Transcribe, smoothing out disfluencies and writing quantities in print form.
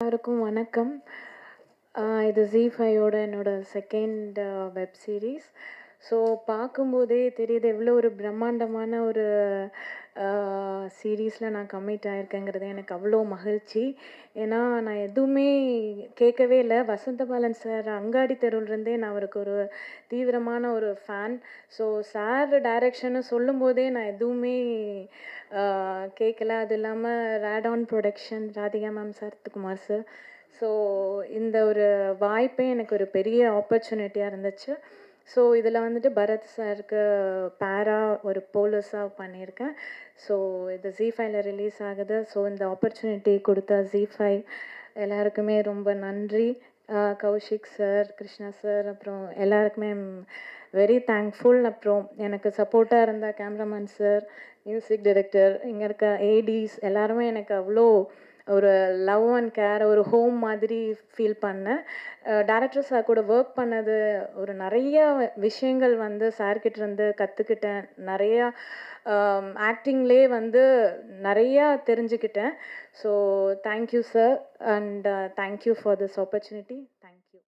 எல்லாருக்கும் வணக்கம். இது ஜீ5யோட என்னோட செகண்ட் வெப் சீரிஸ். ஸோ பார்க்கும்போதே தெரியுது எவ்வளோ ஒரு பிரம்மாண்டமான ஒரு சீரீஸில் நான் கமிட் ஆகிருக்கேங்கிறது எனக்கு அவ்வளோ மகிழ்ச்சி. ஏன்னா நான் எதுவுமே கேட்கவே இல்லை. வசந்தபாலன் சார் அங்காடி தெருவிலேருந்தே நான் அவருக்கு ஒரு தீவிரமான ஒரு ஃபேன். ஸோ சார் டைரக்ஷன்னு சொல்லும்போதே நான் எதுவுமே கேட்கல. அது இல்லாமல் Radon production, Radhika ma'am, Sarathkumar sir. So இந்த ஒரு வாய்ப்பே எனக்கு ஒரு பெரிய ஆப்பர்ச்சுனிட்டியாக இருந்துச்சு. ஸோ இதில் வந்துட்டு பரத் சாருக்கு பேரா ஒரு போலீஸாக பண்ணியிருக்கேன். ஸோ இது ஜீ5ல ரிலீஸ் ஆகுது. ஸோ இந்த ஆப்பர்ச்சுனிட்டி கொடுத்த ஜீ5 எல்லாருக்குமே ரொம்ப நன்றி. கௌஷிக் சார், கிருஷ்ணா சார், அப்புறம் எல்லாருக்குமே வெரி தேங்க்ஃபுல். அப்புறம் எனக்கு சப்போர்ட்டாக இருந்த கேமராமேன் சார், மியூசிக் டைரக்டர், இங்கே இருக்க ஏடிஸ் எல்லாருமே எனக்கு அவ்வளோ ஒரு லவ் அண்ட் கேர், ஒரு ஹோம் மாதிரி ஃபீல் பண்ணேன். டைரக்டர் சார் கூட ஒர்க் பண்ணது ஒரு நிறையா விஷயங்கள் வந்து சார்கிட்ட இருந்து கற்றுக்கிட்டேன். நிறையா ஆக்டிங்லே வந்து நிறையா தெரிஞ்சுக்கிட்டேன். So thank you sir, and thank you for this opportunity. Thank you.